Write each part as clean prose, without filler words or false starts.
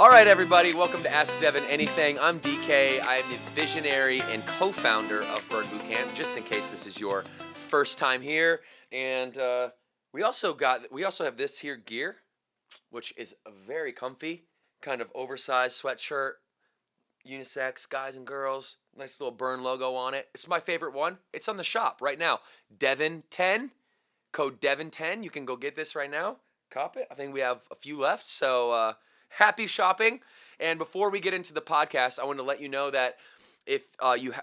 All right, everybody, welcome to Ask Devan Anything. I'm DK. I am the visionary and co-founder of Burn Bootcamp, just in case this is your first time here. And we also have this here gear, which is a very comfy, kind of oversized sweatshirt, unisex, guys and girls, nice little Burn logo on it. It's my favorite one. It's on the shop right now. Devan10, code Devan10. You can go get this right now. Cop it. I think we have a few left, so happy shopping. And before we get into the podcast, I want to let you know that if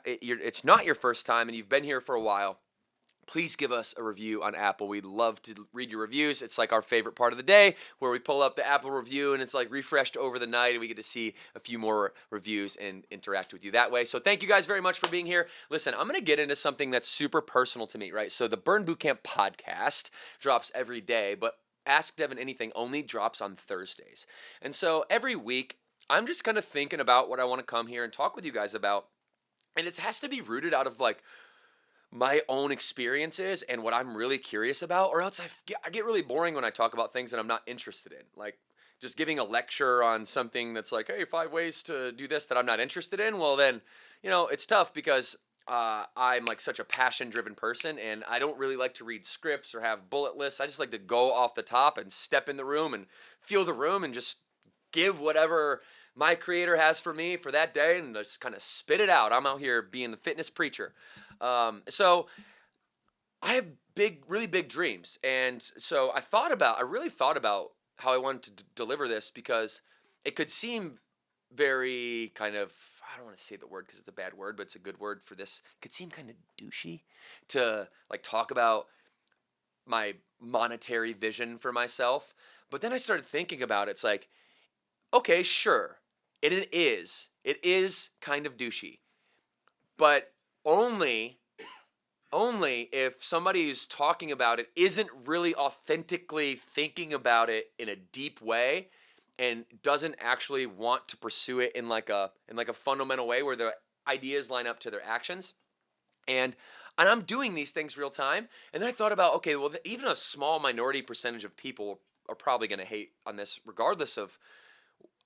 it's not your first time and you've been here for a while, please give us a review on Apple. We'd love to read your reviews. It's like our favorite part of the day where we pull up the Apple review and it's like refreshed over the night and we get to see a few more reviews and interact with you that way. So thank you guys very much for being here. Listen, I'm going to get into something that's super personal to me, right? So the Burn Bootcamp podcast drops every day, but Ask Devan Anything only drops on Thursdays. And so every week, I'm just kind of thinking about what I want to come here and talk with you guys about. And it has to be rooted out of like my own experiences and what I'm really curious about, or else I get really boring when I talk about things that I'm not interested in. Like just giving a lecture on something that's like, hey, 5 ways to do this that I'm not interested in. Well, then, it's tough because I'm like such a passion-driven person, and I don't really like to read scripts or have bullet lists. I just like to go off the top and step in the room and feel the room and just give whatever my creator has for me for that day and just kind of spit it out. I'm out here being the fitness preacher. So I have really big dreams, and so I really thought about how I wanted to deliver this because it could seem very kind of, I don't want to say the word because it's a bad word, but it's a good word for this. It could seem kind of douchey to like talk about my monetary vision for myself. But then I started thinking about it. It's like, okay, sure. It is kind of douchey, but only if somebody who's talking about it isn't really authentically thinking about it in a deep way and doesn't actually want to pursue it in like a fundamental way where their ideas line up to their actions. And I'm doing these things real time. And then I thought about, okay, well, even a small minority percentage of people are probably going to hate on this regardless of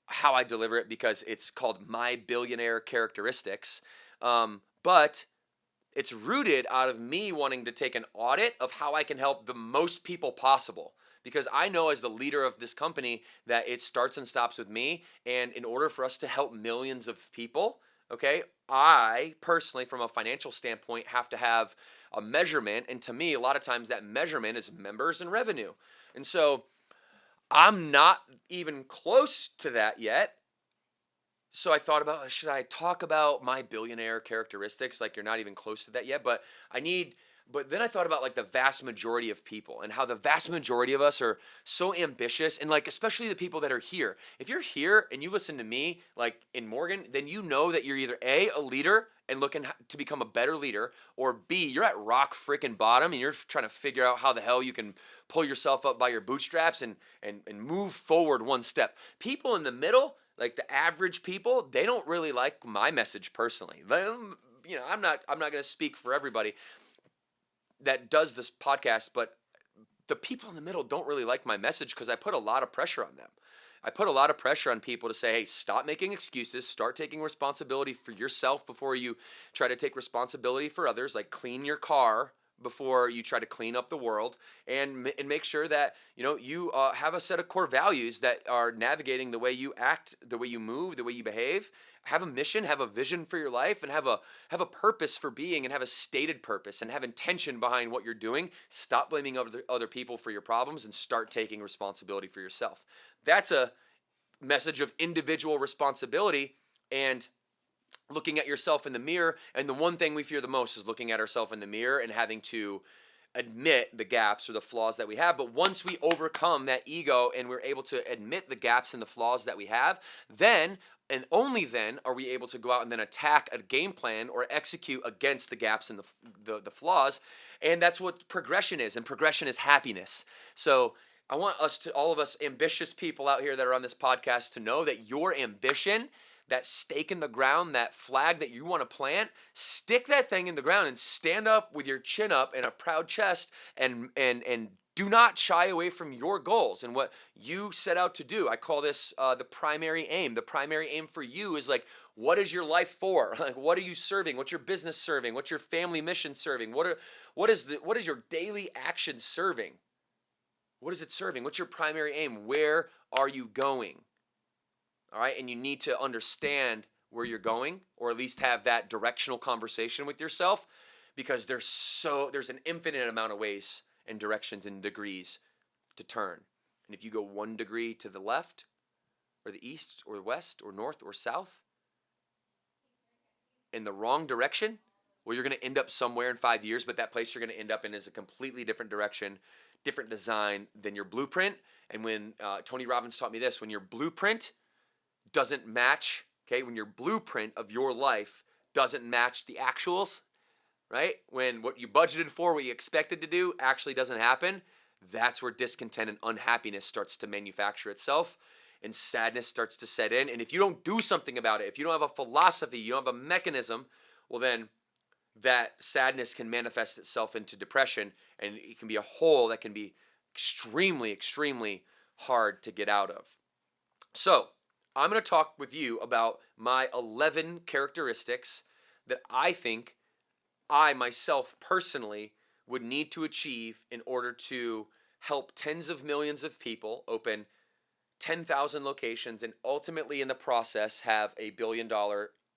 how I deliver it because it's called my billionaire characteristics. But it's rooted out of me wanting to take an audit of how I can help the most people possible. Because I know as the leader of this company that it starts and stops with me. And in order for us to help millions of people, okay, I personally, from a financial standpoint, have to have a measurement. And to me, a lot of times that measurement is members and revenue. And so I'm not even close to that yet. So I thought about, should I talk about my billionaire characteristics? Like you're not even close to that yet, but then I thought about like the vast majority of people and how the vast majority of us are so ambitious and like especially the people that are here. If you're here and you listen to me like in Morgan, then you know that you're either A, a leader and looking to become a better leader, or B, you're at rock freaking bottom and you're trying to figure out how the hell you can pull yourself up by your bootstraps and move forward one step. People in the middle, like the average people, they don't really like my message personally. I'm not going to speak for everybody that does this podcast, but the people in the middle don't really like my message because I put a lot of pressure on them. I put a lot of pressure on people to say, hey, stop making excuses, start taking responsibility for yourself before you try to take responsibility for others, like clean your car before you try to clean up the world, and make sure that you have a set of core values that are navigating the way you act, the way you move, the way you behave. Have a mission, have a vision for your life, and have a purpose for being, and have a stated purpose, and have intention behind what you're doing. Stop blaming other people for your problems and start taking responsibility for yourself. That's a message of individual responsibility and looking at yourself in the mirror. And the one thing we fear the most is looking at ourselves in the mirror and having to admit the gaps or the flaws that we have. But once we overcome that ego and we're able to admit the gaps and the flaws that we have, then and only then are we able to go out and then attack a game plan or execute against the gaps and the flaws. And that's what progression is. And progression is happiness. So I want all of us ambitious people out here that are on this podcast to know that your ambition, that stake in the ground, that flag that you want to plant, stick that thing in the ground and stand up with your chin up and a proud chest and do not shy away from your goals and what you set out to do. I call this the primary aim. The primary aim for you is like, what is your life for? Like, what are you serving? What's your business serving? What's your family mission serving? What is your daily action serving? What is it serving? What's your primary aim? Where are you going? All right, and you need to understand where you're going, or at least have that directional conversation with yourself, because there's an infinite amount of ways and directions and degrees to turn. And if you go 1 degree to the left, or the east, or the west, or north, or south, in the wrong direction, well, you're going to end up somewhere in 5 years, but that place you're going to end up in is a completely different direction, different design than your blueprint. And when Tony Robbins taught me this, when your blueprint doesn't match, okay, when your blueprint of your life doesn't match the actuals, right? When what you budgeted for, what you expected to do actually doesn't happen, that's where discontent and unhappiness starts to manufacture itself, and sadness starts to set in. And if you don't do something about it, if you don't have a philosophy, you don't have a mechanism, well then that sadness can manifest itself into depression, and it can be a hole that can be extremely, extremely hard to get out of. So I'm going to talk with you about my 11 characteristics that I think I myself personally would need to achieve in order to help tens of millions of people open 10,000 locations and ultimately in the process have a $1 billion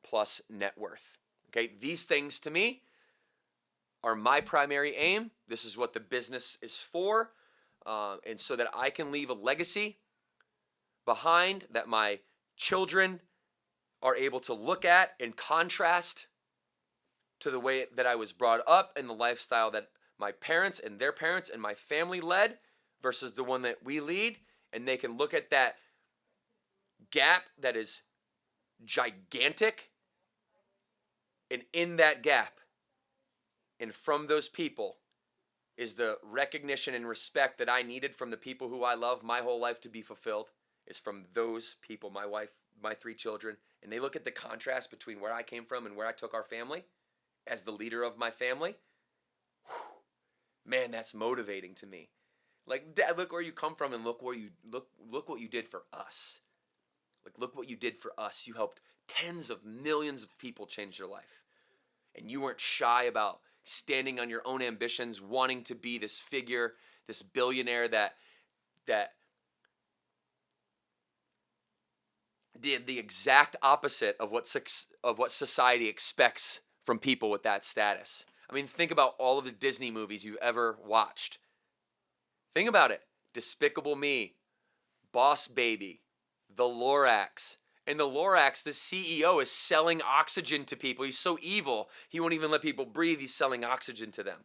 plus net worth. Okay, these things to me are my primary aim. This is what the business is for, and so that I can leave a legacy behind that my children are able to look at and contrast to the way that I was brought up and the lifestyle that my parents and their parents and my family led versus the one that we lead, and they can look at that gap that is gigantic, and in that gap and from those people is the recognition and respect that I needed from the people who I love my whole life to be fulfilled, is from those people, my wife, my 3 children, and they look at the contrast between where I came from and where I took our family as the leader of my family. Whew, man, that's motivating to me. Like, Dad, look where you come from, and look what you did for us. Like, look what you did for us. You helped tens of millions of people change their life. And you weren't shy about standing on your own ambitions, wanting to be this figure, this billionaire that did the exact opposite of what society expects from people with that status. I mean, think about all of the Disney movies you've ever watched. Think about it. Despicable Me, Boss Baby, The Lorax. In The Lorax, the CEO is selling oxygen to people. He's so evil, he won't even let people breathe. He's selling oxygen to them.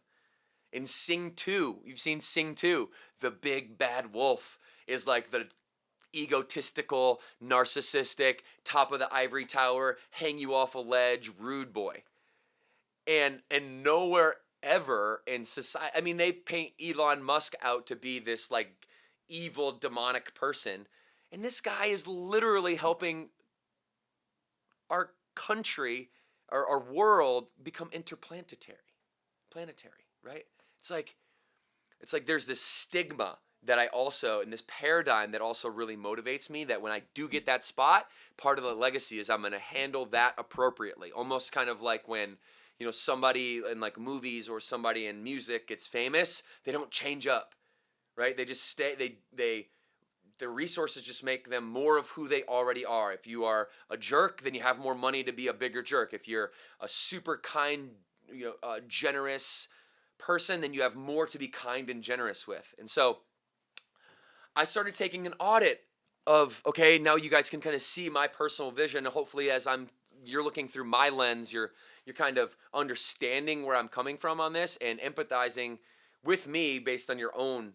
In Sing 2, you've seen Sing 2, the big bad wolf is like the egotistical, narcissistic, top of the ivory tower, hang you off a ledge, rude boy. And nowhere ever in society, I mean, they paint Elon Musk out to be this like evil, demonic person. And this guy is literally helping our country, our world, become interplanetary, right? It's like there's this stigma that I also, in this paradigm that also really motivates me, that when I do get that spot, part of the legacy is I'm going to handle that appropriately. Almost kind of like when, you know, somebody in like movies or somebody in music gets famous, they don't change up, right? They just stay, their resources just make them more of who they already are. If you are a jerk, then you have more money to be a bigger jerk. If you're a super kind, generous person, then you have more to be kind and generous with. And so I started taking an audit of, okay, now you guys can kind of see my personal vision. Hopefully, as you're looking through my lens, you're kind of understanding where I'm coming from on this and empathizing with me based on your own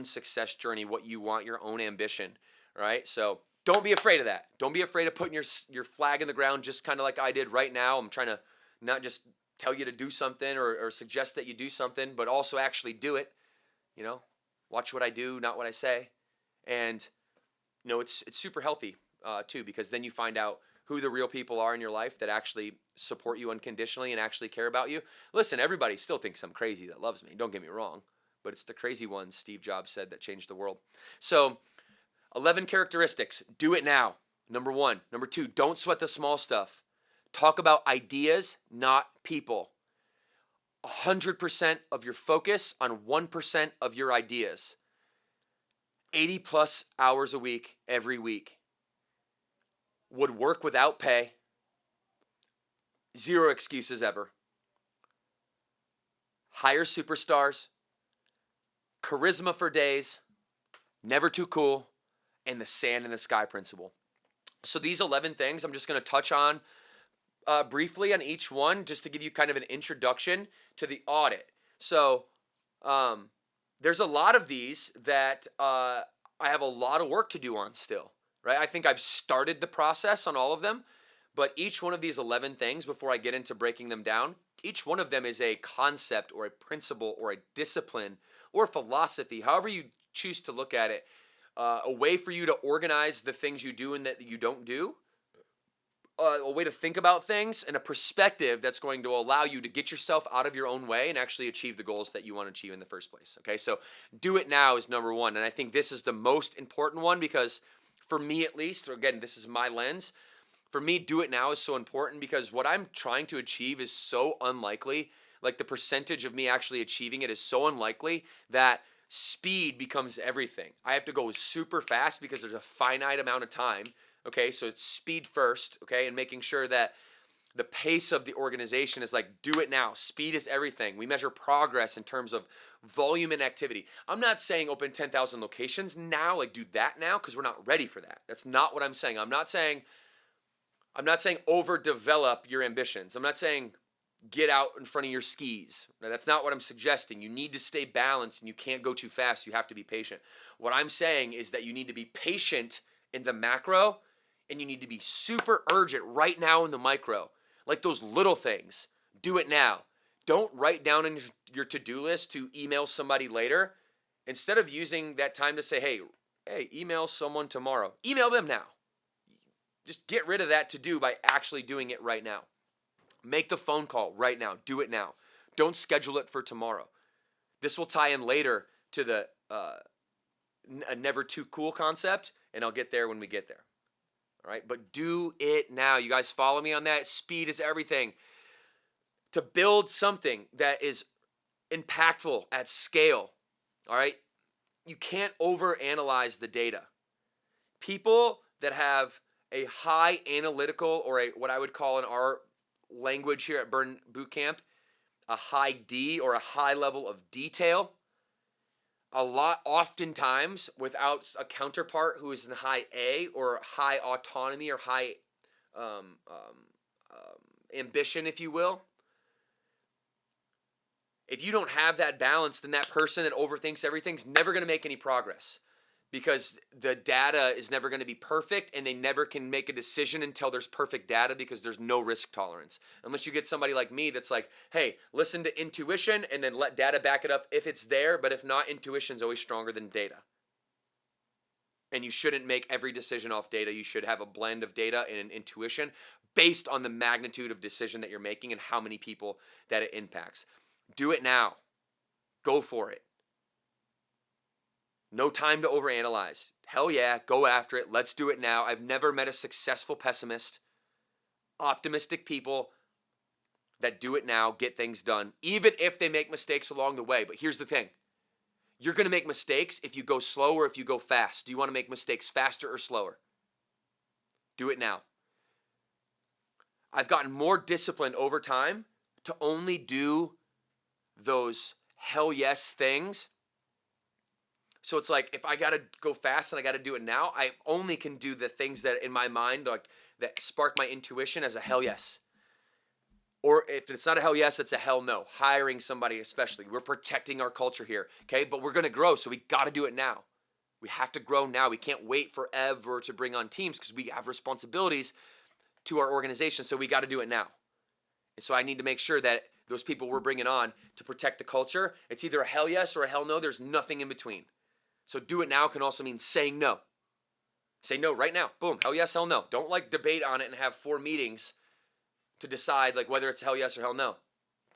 success journey, what you want, your own ambition, right? So don't be afraid of that. Don't be afraid of putting your flag in the ground, just kind of like I did right now. I'm trying to not just tell you to do something or suggest that you do something, but also actually do it. Watch what I do, not what I say. And it's super healthy too, because then you find out who the real people are in your life that actually support you unconditionally and actually care about you. Listen, everybody still thinks I'm crazy that loves me. Don't get me wrong. but it's the crazy ones, Steve Jobs said, that changed the world. So 11 characteristics. Do it now. Number 1. Number 2, don't sweat the small stuff. Talk about ideas, not people. 100% of your focus on 1% of your ideas. 80 plus hours a week, every week. Would work without pay. 0 excuses ever. Hire superstars. Charisma for days. Never too cool. And the sand in the sky principle. So these 11 things I'm just going to touch on briefly on each one, just to give you kind of an introduction to the audit. So there's a lot of these that I have a lot of work to do on still, right? I think I've started the process on all of them, but each one of these 11 things, before I get into breaking them down, each one of them is a concept or a principle or a discipline or a philosophy, however you choose to look at it, a way for you to organize the things you do and that you don't do, a way to think about things, and a perspective that's going to allow you to get yourself out of your own way and actually achieve the goals that you want to achieve in the first place. Okay, so do it now is number 1. And I think this is the most important one because for me at least, again, this is my lens. For me, do it now is so important because what I'm trying to achieve is so unlikely. Like the percentage of me actually achieving it is so unlikely that speed becomes everything. I have to go super fast because there's a finite amount of time. Okay, so it's speed first, okay, and making sure that the pace of the organization is like, do it now. Speed is everything. We measure progress in terms of volume and activity. I'm not saying open 10,000 locations now, like do that now, because we're not ready for that. That's not what I'm saying. I'm not saying overdevelop your ambitions. I'm not saying get out in front of your skis. That's not what I'm suggesting. You need to stay balanced and you can't go too fast. You have to be patient. What I'm saying is that you need to be patient in the macro and you need to be super urgent right now in the micro. Like those little things. Do it now. Don't write down in your to-do list to email somebody later. Instead of using that time to say, hey, email someone tomorrow. Email them now. Just get rid of that to-do by actually doing it right now. Make the phone call right now. Do it now. Don't schedule it for tomorrow. This will tie in later to the never too cool concept, and I'll get there when we get there. All right, but do it now. You guys follow me on that? Speed is everything. To build something that is impactful at scale, all right, you can't overanalyze the data. People that have a high analytical or what I would call in our language here at Burn Bootcamp, a high D or a high level of detail, oftentimes without a counterpart who is in high A or high autonomy or high ambition, if you will. If you don't have that balance, then that person that overthinks everything's never going to make any progress because the data is never going to be perfect and they never can make a decision until there's perfect data because there's no risk tolerance. Unless you get somebody like me that's like, hey, listen to intuition and then let data back it up if it's there, but if not, intuition's always stronger than data. And you shouldn't make every decision off data. You should have a blend of data and intuition based on the magnitude of decision that you're making and how many people that it impacts. Do it now. Go for it. No time to overanalyze. Hell yeah, go after it. Let's do it now. I've never met a successful pessimist. Optimistic people that do it now, get things done, even if they make mistakes along the way. But here's the thing. You're going to make mistakes if you go slow or if you go fast. Do you want to make mistakes faster or slower? Do it now. I've gotten more disciplined over time to only do those hell yes things. So it's like if I got to go fast and I got to do it now, I only can do the things that in my mind like that spark my intuition as a hell yes. Or if it's not a hell yes, it's a hell no. Hiring somebody especially. We're protecting our culture here, okay? But we're going to grow, so we got to do it now. We have to grow now. We can't wait forever to bring on teams because we have responsibilities to our organization, so we got to do it now. And so I need to make sure that those people we're bringing on to protect the culture, it's either a hell yes or a hell no. There's nothing in between. So do it now can also mean saying no. Say no right now. Boom. Hell yes, hell no. Don't like debate on it and have 4 meetings to decide like whether it's hell yes or hell no.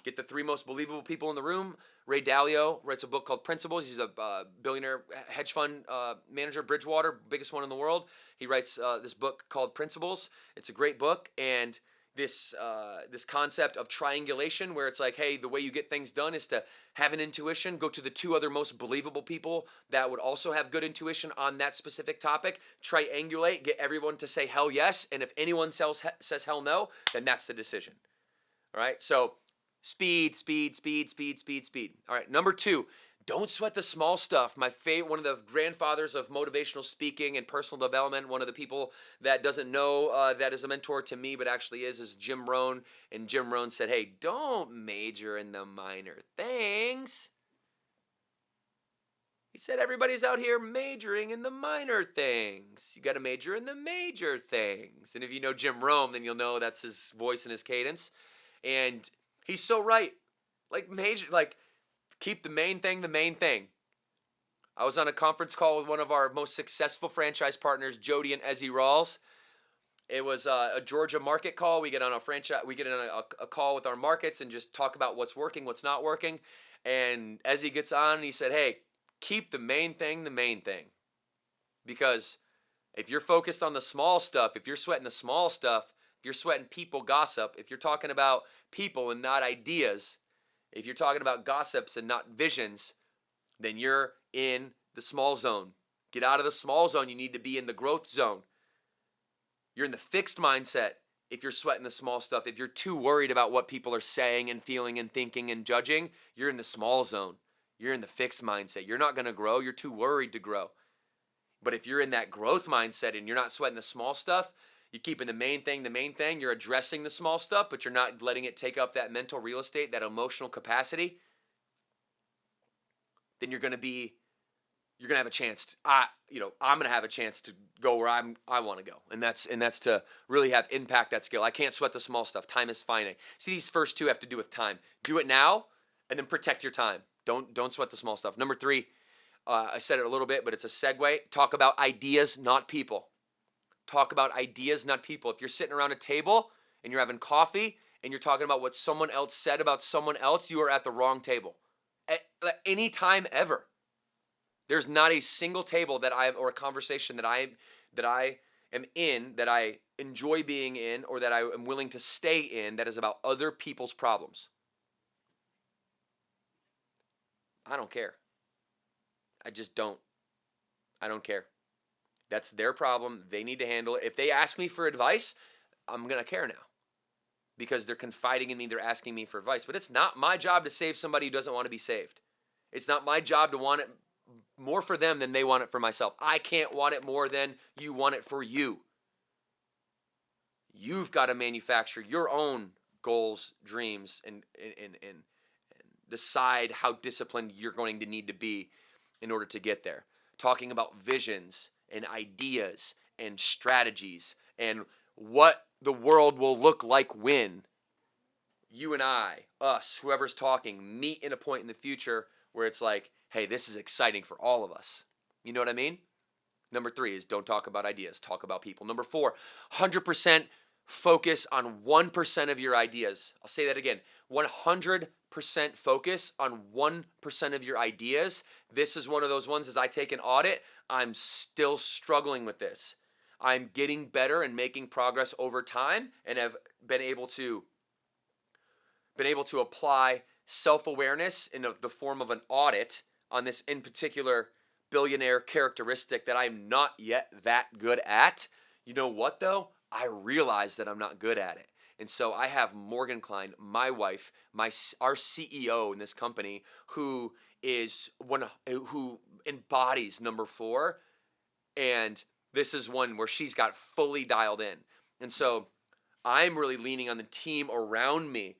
Get the 3 most believable people in the room. Ray Dalio writes a book called Principles. He's a billionaire hedge fund manager, Bridgewater, biggest one in the world. He writes this book called Principles. It's a great book, and this concept of triangulation, where it's like, hey, the way you get things done is to have an intuition, go to the 2 other most believable people that would also have good intuition on that specific topic, triangulate, get everyone to say hell yes, and if anyone says hell no, then that's the decision. All right, so speed. All right, number 2, don't sweat the small stuff. My favorite, one of the grandfathers of motivational speaking and personal development, one of the people that doesn't know that is a mentor to me, but actually is Jim Rohn. And Jim Rohn said, hey, don't major in the minor things. He said, everybody's out here majoring in the minor things. You got to major in the major things. And if you know Jim Rohn, then you'll know that's his voice and his cadence. And he's so right. Keep the main thing the main thing. I was on a conference call with one of our most successful franchise partners, Jody and Ezzy Rawls. It was a Georgia market call. We get on a call with our markets and just talk about what's working, what's not working. And Ezzy gets on and he said, hey, keep the main thing the main thing. Because if you're focused on the small stuff, if you're sweating the small stuff, if you're sweating people gossip, if you're talking about people and not ideas, if you're talking about gossips and not visions, then you're in the small zone. Get out of the small zone. You need to be in the growth zone. You're in the fixed mindset if you're sweating the small stuff. If you're too worried about what people are saying and feeling and thinking and judging, you're in the small zone. You're in the fixed mindset. You're not going to grow. You're too worried to grow. But if you're in that growth mindset and you're not sweating the small stuff, you're keeping the main thing, you're addressing the small stuff, but you're not letting it take up that mental real estate, that emotional capacity, then you're going to have a chance. I'm going to have a chance to go where I want to go. And that's to really have impact at scale. I can't sweat the small stuff. Time is finite. See, these first 2 have to do with time. Do it now and then protect your time. Don't sweat the small stuff. Number 3, I said it a little bit, but it's a segue. Talk about ideas, not people. Talk about ideas, not people. If you're sitting around a table and you're having coffee and you're talking about what someone else said about someone else, you are at the wrong table. At any time ever. There's not a single table or a conversation that I am in, that I enjoy being in, or that I am willing to stay in, that is about other people's problems. I don't care. I just don't. I don't care. That's their problem. They need to handle it. If they ask me for advice, I'm going to care now because they're confiding in me. They're asking me for advice. But it's not my job to save somebody who doesn't want to be saved. It's not my job to want it more for them than they want it for myself. I can't want it more than you want it for you. You've got to manufacture your own goals, dreams, and decide how disciplined you're going to need to be in order to get there. Talking about visions and ideas and strategies and what the world will look like when you and I, us, whoever's talking, meet in a point in the future where it's like, hey, this is exciting for all of us. You know what I mean? Number 3 is don't talk about ideas, talk about people. Number 4, 100% focus on 1% of your ideas. I'll say that again. 100% focus on 1% of your ideas. This is one of those ones, as I take an audit, I'm still struggling with this. I'm getting better and making progress over time and have been able to apply self-awareness in the form of an audit on this in particular billionaire characteristic that I'm not yet that good at. You know what though? I realize that I'm not good at it. And so I have Morgan Klein, my wife, our CEO in this company, who embodies number 4. And this is one where she's got fully dialed in. And so I'm really leaning on the team around me,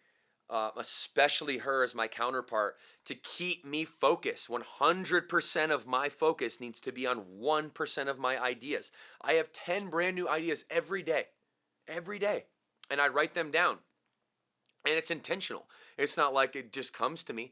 especially her as my counterpart, to keep me focused. 100% of my focus needs to be on 1% of my ideas. I have 10 brand new ideas every day. And I write them down. And it's intentional. It's not like it just comes to me.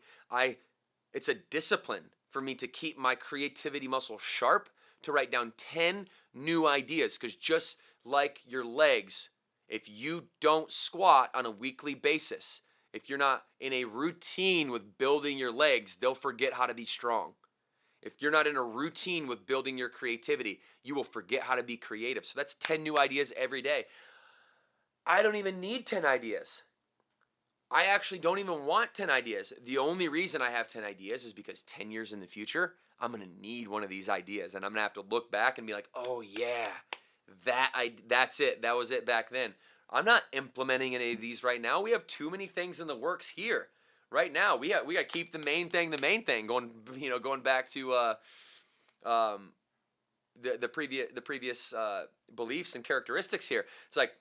It's a discipline for me to keep my creativity muscle sharp, to write down 10 new ideas. Because just like your legs, if you don't squat on a weekly basis, if you're not in a routine with building your legs, they'll forget how to be strong. If you're not in a routine with building your creativity, you will forget how to be creative. So that's 10 new ideas every day. I don't even need 10 ideas. I actually don't even want 10 ideas. The only reason I have 10 ideas is because 10 years in the future, I'm going to need one of these ideas. And I'm going to have to look back and be like, oh yeah, that's it. That was it back then. I'm not implementing any of these right now. We have too many things in the works here. Right now, we got to keep the main thing. Going back to the previous beliefs and characteristics here. It's like,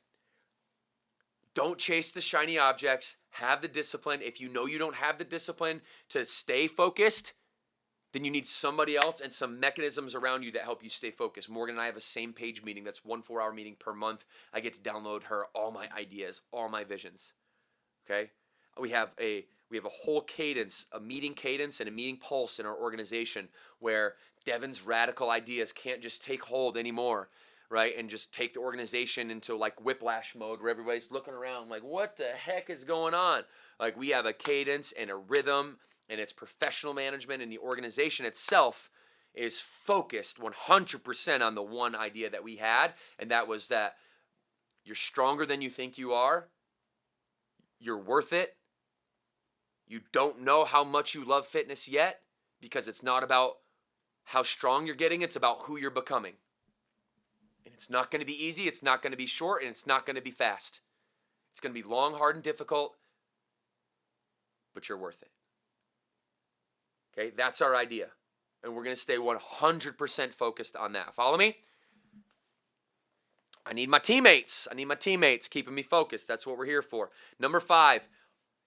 don't chase the shiny objects. Have the discipline. If you know you don't have the discipline to stay focused, then you need somebody else and some mechanisms around you that help you stay focused. Morgan and I have a same page meeting. That's 1 4-hour meeting per month. I get to download her all my ideas, all my visions. Okay? We have a whole cadence, a meeting cadence and a meeting pulse in our organization where Devan's radical ideas can't just take hold anymore, right? And just take the organization into like whiplash mode where everybody's looking around like, what the heck is going on? Like, we have a cadence and a rhythm, and it's professional management, and the organization itself is focused 100% on the one idea that we had, and that was that you're stronger than you think you are. You're worth it. You don't know how much you love fitness yet, because it's not about how strong you're getting, it's about who you're becoming. And it's not going to be easy, it's not going to be short, and it's not going to be fast. It's going to be long, hard, and difficult, but you're worth it. Okay, that's our idea. And we're going to stay 100% focused on that. Follow me? I need my teammates. I need my teammates keeping me focused. That's what we're here for. Number 5,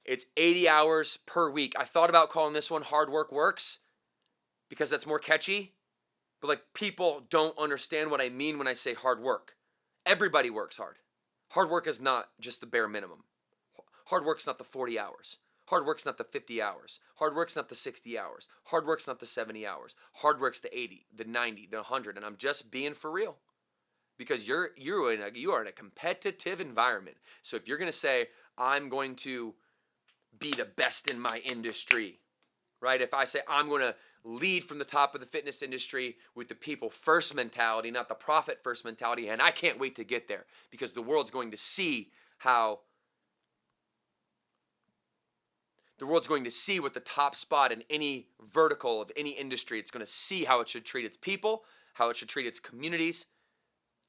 it's 80 hours per week. I thought about calling this one Hard Work Works because that's more catchy. But like, people don't understand what I mean when I say hard work. Everybody works hard. Hard work is not just the bare minimum. Hard work's not the 40 hours. Hard work's not the 50 hours. Hard work's not the 60 hours. Hard work's not the 70 hours. Hard work's the 80, the 90, the 100. And I'm just being for real. Because you are in a competitive environment. So if you're going to say, I'm going to be the best in my industry, right? If I say I'm going to lead from the top of the fitness industry with the people first mentality, not the profit first mentality, and I can't wait to get there, because the world's going to see what the top spot in any vertical of any industry, it's going to see how it should treat its people, how it should treat its communities,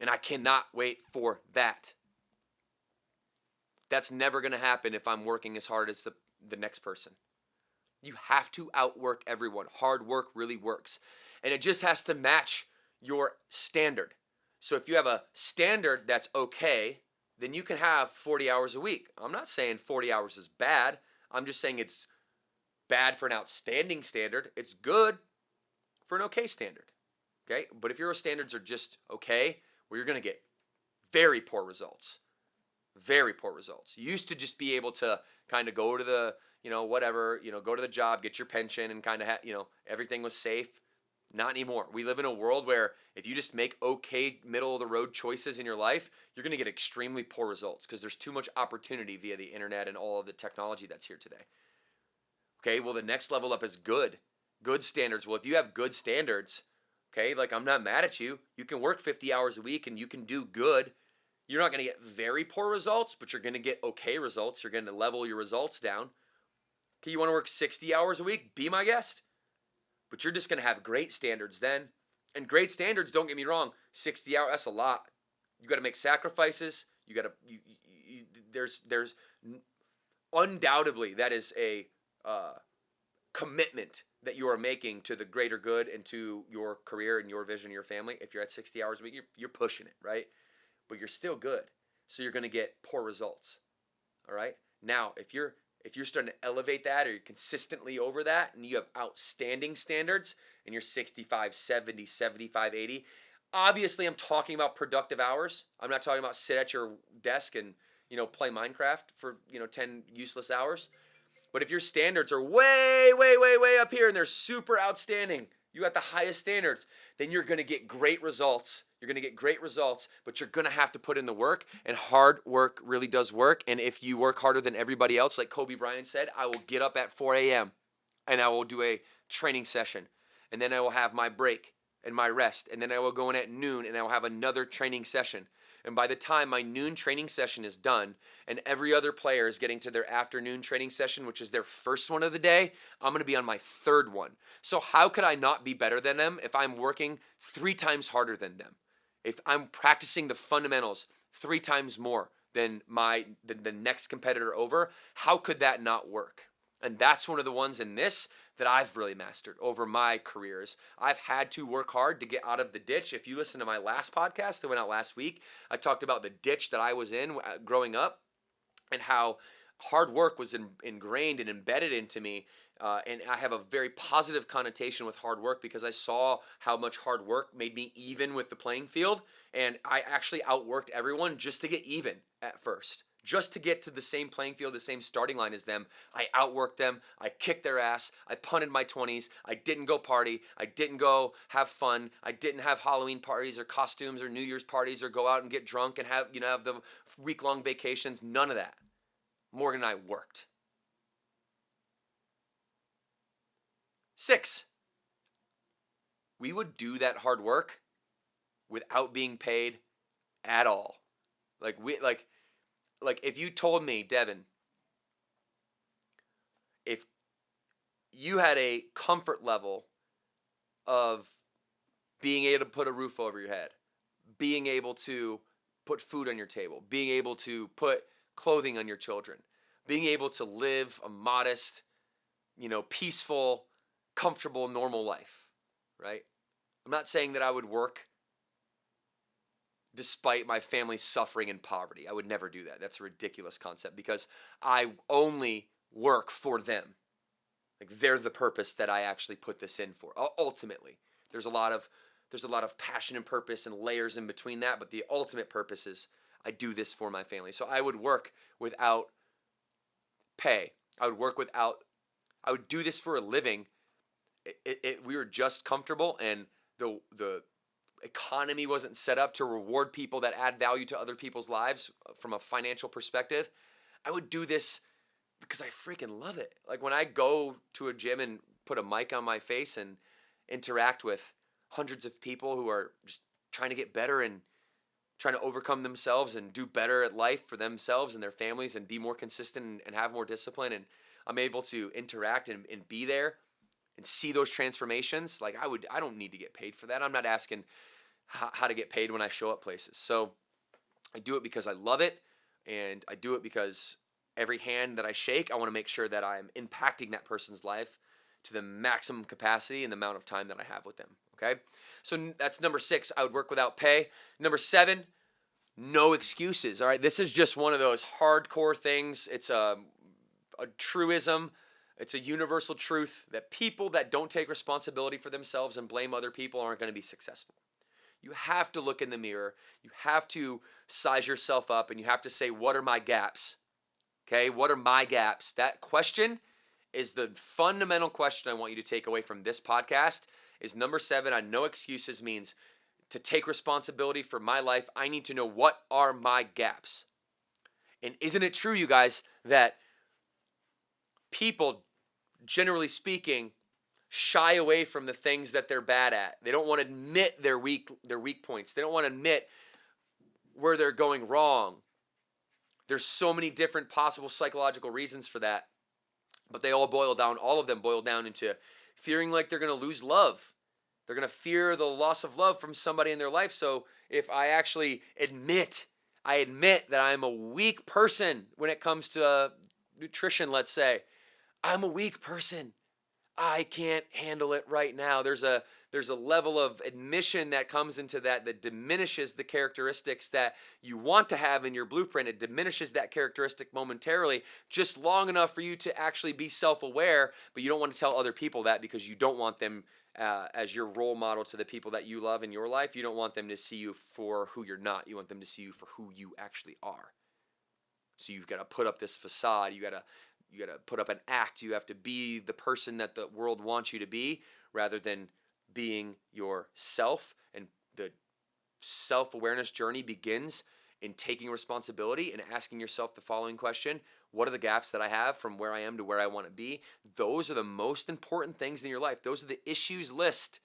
and I cannot wait for that. That's never going to happen if I'm working as hard as the next person. You have to outwork everyone. Hard work really works. And it just has to match your standard. So if you have a standard that's okay, then you can have 40 hours a week. I'm not saying 40 hours is bad. I'm just saying it's bad for an outstanding standard. It's good for an okay standard. Okay? But if your standards are just okay, well, you're going to get very poor results. Very poor results. You used to just be able to kind of go to the, go to the job, get your pension, and kind of, everything was safe. Not anymore. We live in a world where if you just make okay middle of the road choices in your life, you're going to get extremely poor results because there's too much opportunity via the internet and all of the technology that's here today. Okay, well, the next level up is good. Good standards. Well, if you have good standards, okay, like, I'm not mad at you. You can work 50 hours a week and you can do good. You're not going to get very poor results, but you're going to get okay results. You're going to level your results down. Okay, you want to work 60 hours a week? Be my guest. But you're just going to have great standards then. And great standards, don't get me wrong, 60 hours, that's a lot. You got to make sacrifices. You got to, there's undoubtedly, that is a commitment that you are making to the greater good and to your career and your vision, your family. If you're at 60 hours a week, you're pushing it, right? But you're still good. So you're going to get poor results. All right? Now, if you're starting to elevate that, or you're consistently over that, and you have outstanding standards, and you're 65, 70, 75, 80, obviously I'm talking about productive hours. I'm not talking about sit at your desk and, play Minecraft for, 10 useless hours. But if your standards are way, way, way, way up here and they're super outstanding, you got the highest standards, then you're going to get great results. You're going to get great results, but you're going to have to put in the work, and hard work really does work. And if you work harder than everybody else, like Kobe Bryant said, I will get up at 4 a.m. and I will do a training session, and then I will have my break and my rest, and then I will go in at noon and I will have another training session. And by the time my noon training session is done and every other player is getting to their afternoon training session, which is their first one of the day, I'm going to be on my third one. So how could I not be better than them if I'm working 3 times harder than them? If I'm practicing the fundamentals 3 times more than the next competitor over, how could that not work? And that's one of the ones in this that I've really mastered over my careers. I've had to work hard to get out of the ditch. If you listen to my last podcast that went out last week, I talked about the ditch that I was in growing up and how hard work was ingrained and embedded into me. And I have a very positive connotation with hard work because I saw how much hard work made me even with the playing field. And I actually outworked everyone just to get even at first. Just to get to the same playing field, the same starting line as them. I outworked them. I kicked their ass. I punted my 20s. I didn't go party. I didn't go have fun. I didn't have Halloween parties or costumes or New Year's parties or go out and get drunk and have the week-long vacations. None of that. Morgan and I worked. 6, we would do that hard work without being paid at all. Like if you told me, Devan, if you had a comfort level of being able to put a roof over your head, being able to put food on your table, being able to put clothing on your children, being able to live a modest, peaceful, comfortable, normal life, right? I'm not saying that I would work despite my family's suffering and poverty. I would never do that. That's a ridiculous concept because I only work for them. Like they're the purpose that I actually put this in for. Ultimately, there's a lot of passion and purpose and layers in between that, but the ultimate purpose is I do this for my family. So I would work without pay. I would do this for a living. We were just comfortable and the economy wasn't set up to reward people that add value to other people's lives from a financial perspective. I would do this because I freaking love it. Like when I go to a gym and put a mic on my face and interact with hundreds of people who are just trying to get better and trying to overcome themselves and do better at life for themselves and their families and be more consistent and have more discipline, and I'm able to interact and be there and see those transformations, like I don't need to get paid for that. I'm not asking how to get paid when I show up places. So I do it because I love it, and I do it because every hand that I shake, I want to make sure that I'm impacting that person's life to the maximum capacity and the amount of time that I have with them, okay? So that's number 6, I would work without pay. Number 7, no excuses, all right? This is just one of those hardcore things. It's a truism. It's a universal truth that people that don't take responsibility for themselves and blame other people aren't going to be successful. You have to look in the mirror. You have to size yourself up, and you have to say, what are my gaps? Okay, what are my gaps? That question is the fundamental question I want you to take away from this podcast. Is number 7 on no excuses means to take responsibility for my life. I need to know what are my gaps. And isn't it true, you guys, that people, generally speaking, shy away from the things that they're bad at. They don't want to admit their weak points. They don't want to admit where they're going wrong. There's so many different possible psychological reasons for that, but all of them boil down into fearing like they're going to lose love. They're going to fear the loss of love from somebody in their life. So if I actually admit that I'm a weak person when it comes to nutrition, let's say, I'm a weak person. I can't handle it right now. There's a level of admission that comes into that diminishes the characteristics that you want to have in your blueprint. It diminishes that characteristic momentarily, just long enough for you to actually be self-aware, but you don't want to tell other people that because you don't want them as your role model to the people that you love in your life. You don't want them to see you for who you're not. You want them to see you for who you actually are. So you've got to put up this facade. You got to put up an act. You have to be the person that the world wants you to be rather than being yourself, and the self-awareness journey begins in taking responsibility and asking yourself the following question: what are the gaps that I have from where I am to where I want to be? Those are the most important things in your life. Those are the issues list.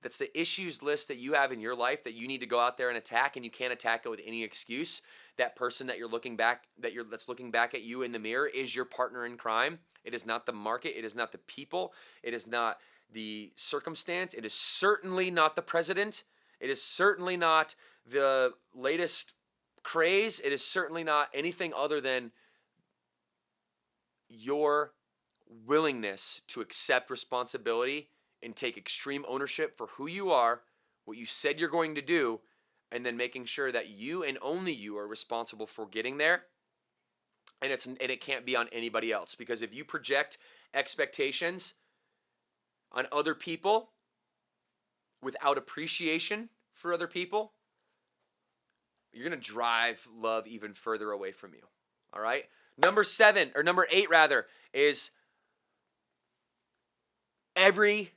That's the issues list that you have in your life that you need to go out there and attack, and you can't attack it with any excuse. That person that you're looking back, that's looking back at you in the mirror, is your partner in crime. It is not the market. It is not the people. It is not the circumstance. It is certainly not the president. It is certainly not the latest craze. It is certainly not anything other than your willingness to accept responsibility and take extreme ownership for who you are, what you said you're going to do, and then making sure that you and only you are responsible for getting there. And it can't be on anybody else, because if you project expectations on other people without appreciation for other people, you're going to drive love even further away from you. All right? Number 8 rather, is every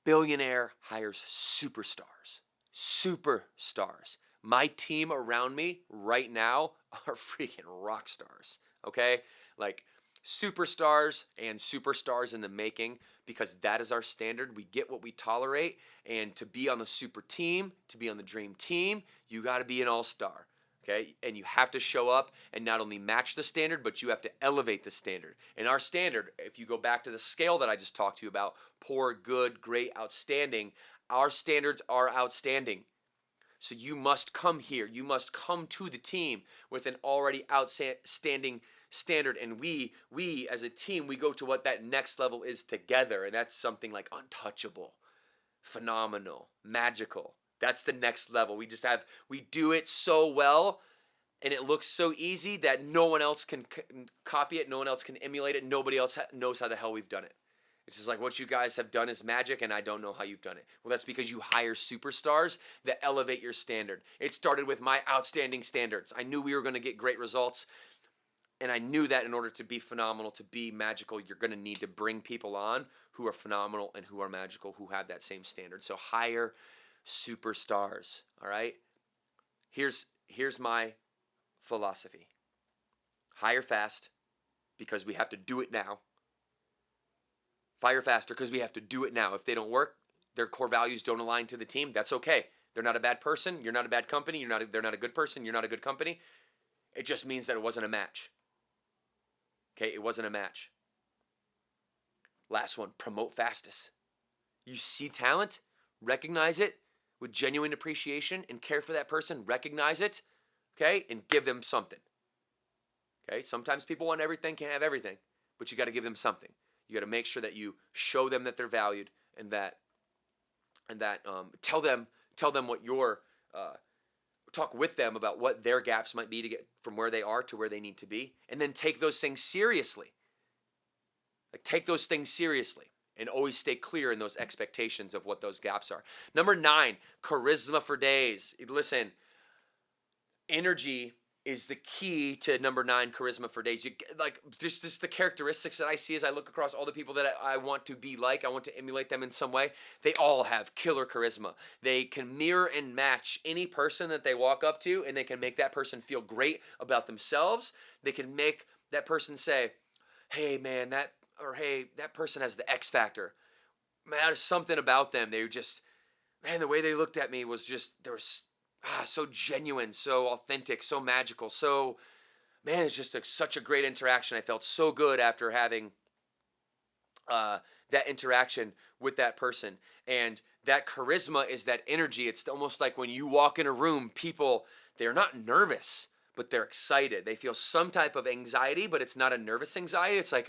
billionaire hires superstars. Superstars. My team around me right now are freaking rock stars, okay? Like superstars and superstars in the making, because that is our standard. We get what we tolerate, and to be on the super team, to be on the dream team, you got to be an all-star, okay? And you have to show up and not only match the standard, but you have to elevate the standard. And our standard, if you go back to the scale that I just talked to you about, poor, good, great, outstanding, our standards are outstanding. So you must come here. You must come to the team with an already outstanding standard. And we as a team, we go to what that next level is together. And that's something like untouchable, phenomenal, magical. That's the next level. We do it so well, and it looks so easy that no one else can copy it. No one else can emulate it. Nobody else knows how the hell we've done it. It's just like, what you guys have done is magic, and I don't know how you've done it. Well, that's because you hire superstars that elevate your standard. It started with my outstanding standards. I knew we were going to get great results, and I knew that in order to be phenomenal, to be magical, you're going to need to bring people on who are phenomenal and who are magical, who have that same standard. So hire superstars, all right? Here's my philosophy. Hire fast, because we have to do it now. Fire faster, because we have to do it now. If they don't work, their core values don't align to the team, that's okay. They're not a bad person. You're not a bad company. They're not a good person. You're not a good company. It just means that it wasn't a match. Okay, it wasn't a match. Last one, promote fastest. You see talent, recognize it with genuine appreciation and care for that person. Recognize it, okay, and give them something. Okay, sometimes people want everything, can't have everything, but you got to give them something. You got to make sure that you show them that they're valued, and that tell them what your talk with them about what their gaps might be to get from where they are to where they need to be, and then take those things seriously. Like, take those things seriously and always stay clear in those expectations of what those gaps are. Number 9, charisma for days. Listen, energy is the key to number 9, charisma for days. Just the characteristics that I see as I look across all the people that I want to be like, I want to emulate them in some way. They all have killer charisma. They can mirror and match any person that they walk up to, and they can make that person feel great about themselves. They can make that person say, hey man, that person has the X factor. Man, there's something about them. They were just, man, the way they looked at me was just, there was so genuine, so authentic, so magical. So, man, it's just such a great interaction. I felt so good after having that interaction with that person. And that charisma is that energy. It's almost like when you walk in a room, people, they're not nervous, but they're excited. They feel some type of anxiety, but it's not a nervous anxiety. It's like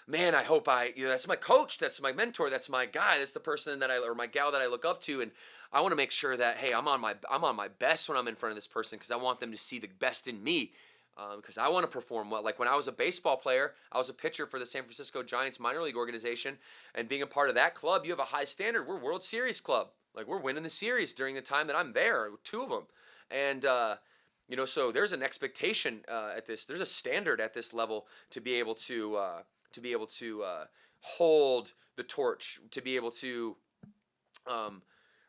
man, I hope that's my coach, that's my mentor, that's my guy, that's the person or my gal that I look up to, and I want to make sure that, hey, I'm on my best when I'm in front of this person, because I want them to see the best in me, because I want to perform well. Like when I was a baseball player, I was a pitcher for the San Francisco Giants minor league organization, and being a part of that club, you have a high standard. We're World Series club. Like, we're winning the series during the time that I'm there, 2 of them, and so there's an expectation at this. There's a standard at this level to be able to hold the torch, to be able to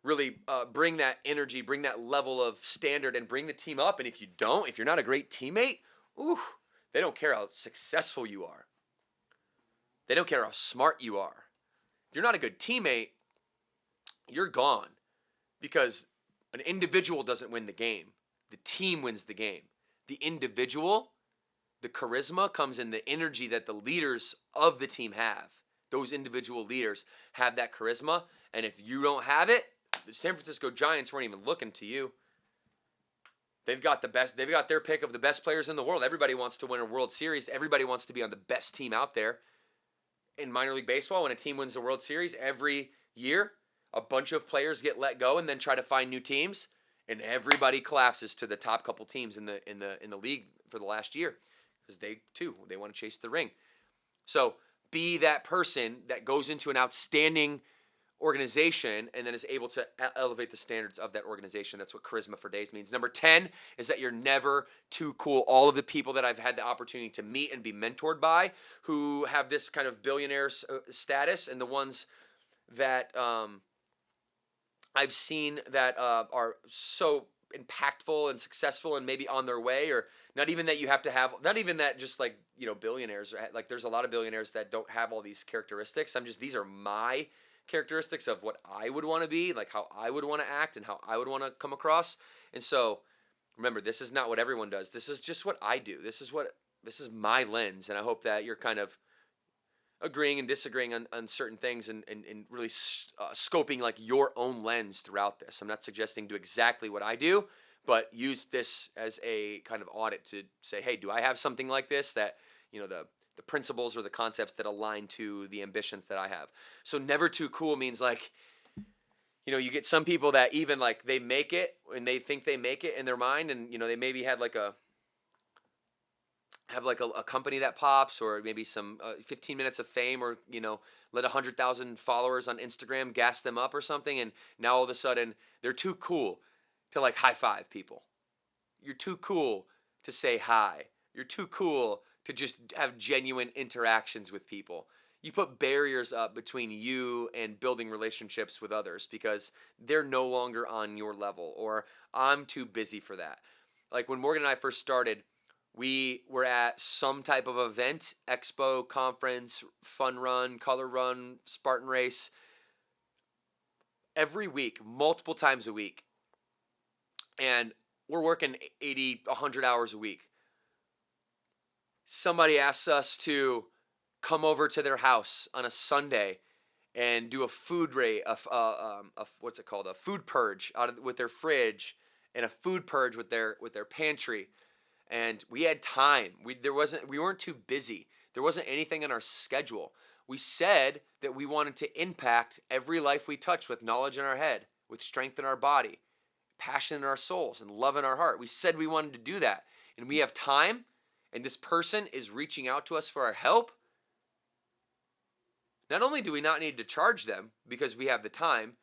really bring that energy, bring that level of standard, and bring the team up. And if you don't, if you're not a great teammate, ooh, they don't care how successful you are. They don't care how smart you are. If you're not a good teammate, you're gone, because an individual doesn't win the game. The team wins the game. The individual, the charisma comes in the energy that the leaders of the team have. Those individual leaders have that charisma, and if you don't have it, the San Francisco Giants weren't even looking to you. They've got the best. They've got their pick of the best players in the world. Everybody wants to win a World Series. Everybody wants to be on the best team out there. In minor league baseball, when a team wins the World Series every year, a bunch of players get let go and then try to find new teams, and everybody collapses to the top couple teams in the league for the last year, because they want to chase the ring. So be that person that goes into an outstanding organization and then is able to elevate the standards of that organization. That's what charisma for days means. Number 10 is that you're never too cool. All of the people that I've had the opportunity to meet and be mentored by, who have this kind of billionaire status, and the ones that I've seen that are so impactful and successful and maybe on their way, or not even that you have to have, not even that just like, billionaires, like there's a lot of billionaires that don't have all these characteristics. These are my characteristics of what I would want to be, like how I would want to act and how I would want to come across. And so remember, this is not what everyone does. This is just what I do. This is my lens. And I hope that you're kind of agreeing and disagreeing on certain things, and really scoping like your own lens throughout this. I'm not suggesting do exactly what I do, but use this as a kind of audit to say, hey, do I have something like this that, the principles or the concepts that align to the ambitions that I have. So never too cool means like, you get some people that even like they make it and they think they make it in their mind, and they maybe had like a company that pops, or maybe some 15 minutes of fame, or let 100,000 followers on Instagram gas them up or something, and now all of a sudden they're too cool to like high five people. You're too cool to say hi. You're too cool to just have genuine interactions with people. You put barriers up between you and building relationships with others because they're no longer on your level, or I'm too busy for that. Like when Morgan and I first started, we were at some type of event, expo, conference, fun run, color run, Spartan race, every week, multiple times a week. And we're working 80, 100 hours a week. Somebody asks us to come over to their house on a Sunday and do a food what's it called? A food purge with their fridge, and a food purge with their pantry. And we had time. We weren't too busy. There wasn't anything on our schedule. We said that we wanted to impact every life we touched with knowledge in our head, with strength in our body, passion in our souls, and love in our heart. We said we wanted to do that. And we have time, and this person is reaching out to us for our help. Not only do we not need to charge them because we have the time,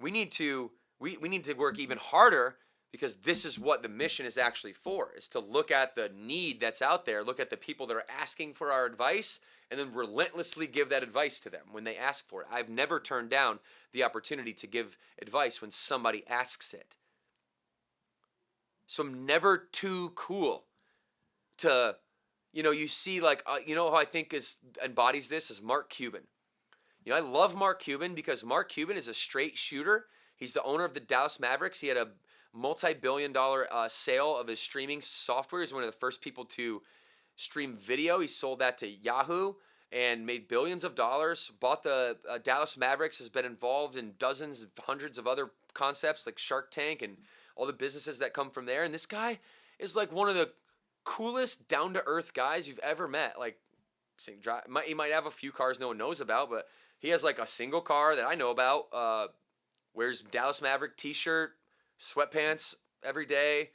we need to work even harder, because this is what the mission is actually for, is to look at the need that's out there, look at the people that are asking for our advice, and then relentlessly give that advice to them when they ask for it. I've never turned down the opportunity to give advice when somebody asks it. So I'm never too cool to, you see like, who I think embodies this is Mark Cuban. I love Mark Cuban because Mark Cuban is a straight shooter. He's the owner of the Dallas Mavericks. He had a multi-billion-dollar sale of his streaming software. He's one of the first people to stream video. He sold that to Yahoo and made billions of dollars. Bought the Dallas Mavericks, has been involved in dozens, hundreds of other concepts like Shark Tank and all the businesses that come from there. And this guy is like one of the coolest, down-to-earth guys you've ever met. Like, he might have a few cars no one knows about, but he has like a single car that I know about. Wears Dallas Maverick t-shirt, sweatpants every day.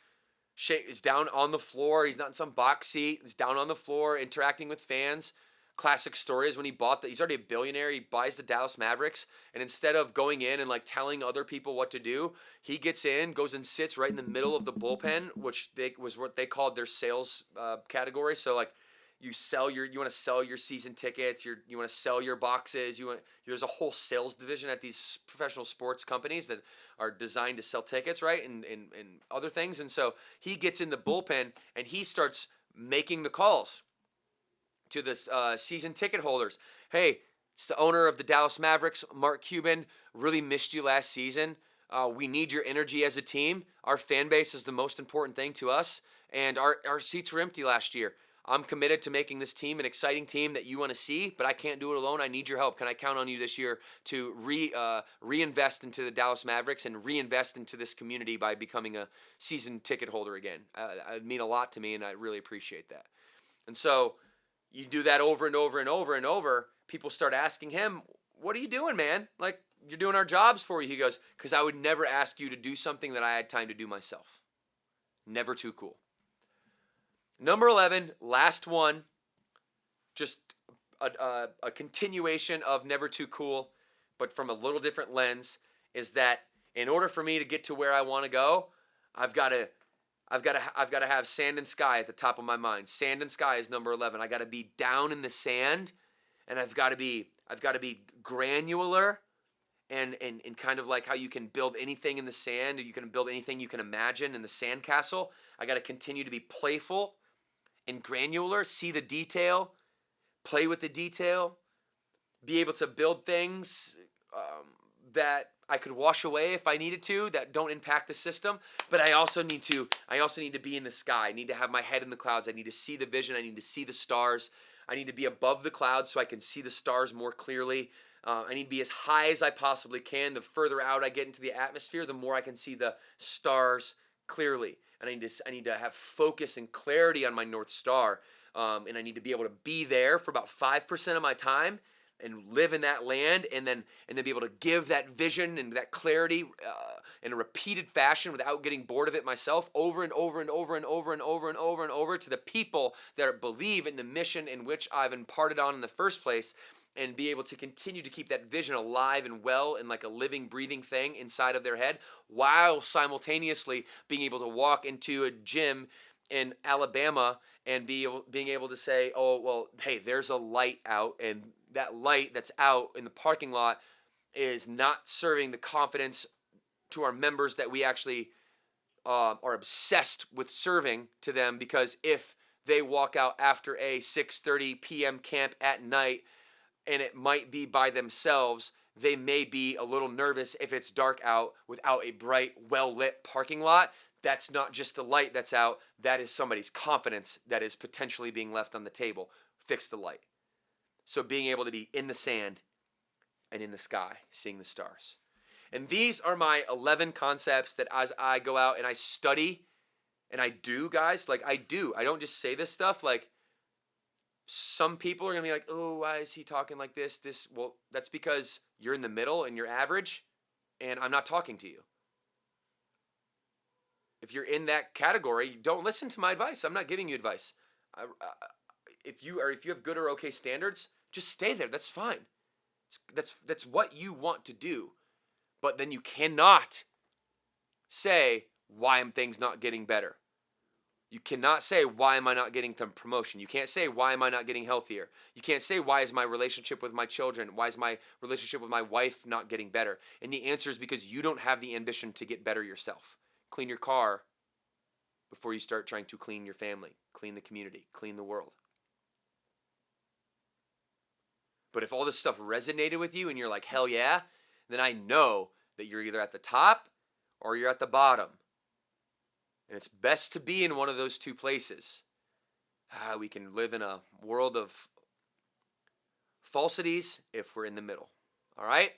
Is down on the floor. He's not in some box seat. He's down on the floor interacting with fans. Classic story is when he bought he's already a billionaire. He buys the Dallas Mavericks, and instead of going in and like telling other people what to do, he gets in, goes and sits right in the middle of the bullpen, which was what they called their sales category. So like, you want to sell your season tickets, you want to sell your boxes, there's a whole sales division at these professional sports companies that are designed to sell tickets, right? And other things. And so he gets in the bullpen and he starts making the calls to the season ticket holders. Hey, it's the owner of the Dallas Mavericks, Mark Cuban. Really missed you last season. We need your energy as a team. Our fan base is the most important thing to us, and our seats were empty last year. I'm committed to making this team an exciting team that you want to see, but I can't do it alone. I need your help. Can I count on you this year to reinvest into the Dallas Mavericks and reinvest into this community by becoming a season ticket holder again? It mean a lot to me, and I really appreciate that. And so you do that over and over and over and over. People start asking him, what are you doing, man? Like, you're doing our jobs for you. He goes, because I would never ask you to do something that I had time to do myself. Never too cool. Number 11, last one, just a continuation of never too cool, but from a little different lens, is that in order for me to get to where I want to go, I've got to have sand and sky at the top of my mind. Sand and sky is number 11. I got to be down in the sand, and I've got to be granular. And kind of like how you can build anything in the sand, or you can build anything you can imagine in the sandcastle. I got to continue to be playful and granular, see the detail, play with the detail, be able to build things that I could wash away if I needed to, that don't impact the system. But I also need to be in the sky. I need to have my head in the clouds. I need to see the vision. I need to see the stars. I need to be above the clouds so I can see the stars more clearly. I need to be as high as I possibly can. The further out I get into the atmosphere, the more I can see the stars clearly. And I need to have focus and clarity on my North Star. And I need to be able to be there for about 5% of my time and live in that land, and then be able to give that vision and that clarity in a repeated fashion without getting bored of it myself, over and over and over and over and over and over and over to the people that believe in the mission in which I've imparted on in the first place, and be able to continue to keep that vision alive and well and like a living, breathing thing inside of their head, while simultaneously being able to walk into a gym in Alabama and being able to say, oh, well, hey, there's a light out, and that light that's out in the parking lot is not serving the confidence to our members that we actually are obsessed with serving to them, because if they walk out after a 6:30 p.m. camp at night, and it might be by themselves, they may be a little nervous if it's dark out without a bright, well-lit parking lot. That's not just the light that's out. That is somebody's confidence that is potentially being left on the table. Fix the light. So being able to be in the sand and in the sky, seeing the stars. And these are my 11 concepts that as I go out and I study, and I do, guys, like I do. I don't just say this stuff. Like, some people are going to be like, oh, why is he talking like this? Well, that's because you're in the middle and you're average, and I'm not talking to you. If you're in that category, don't listen to my advice. I'm not giving you advice. If you have good or okay standards, just stay there. That's fine. That's what you want to do. But then you cannot say, why am things not getting better? You cannot say, why am I not getting the promotion? You can't say, why am I not getting healthier? You can't say, why is my relationship with my children, why is my relationship with my wife not getting better? And the answer is because you don't have the ambition to get better yourself. Clean your car before you start trying to clean your family, clean the community, clean the world. But if all this stuff resonated with you and you're like, hell yeah, then I know that you're either at the top or you're at the bottom. And it's best to be in one of those two places. We can live in a world of falsities if we're in the middle. All right?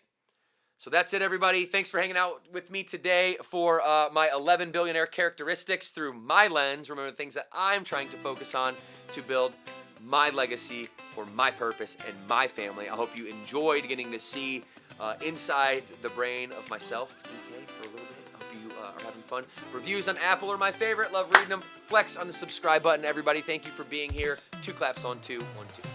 So that's it, everybody. Thanks for hanging out with me today for my 11 billionaire characteristics through my lens. Remember the things that I'm trying to focus on to build my legacy for my purpose and my family. I hope you enjoyed getting to see inside the brain of myself, DK, for a little bit. Are having fun. Reviews on Apple are my favorite. Love reading them. Flex on the subscribe button, everybody. Thank you for being here. 2 claps on 2. 1, 2.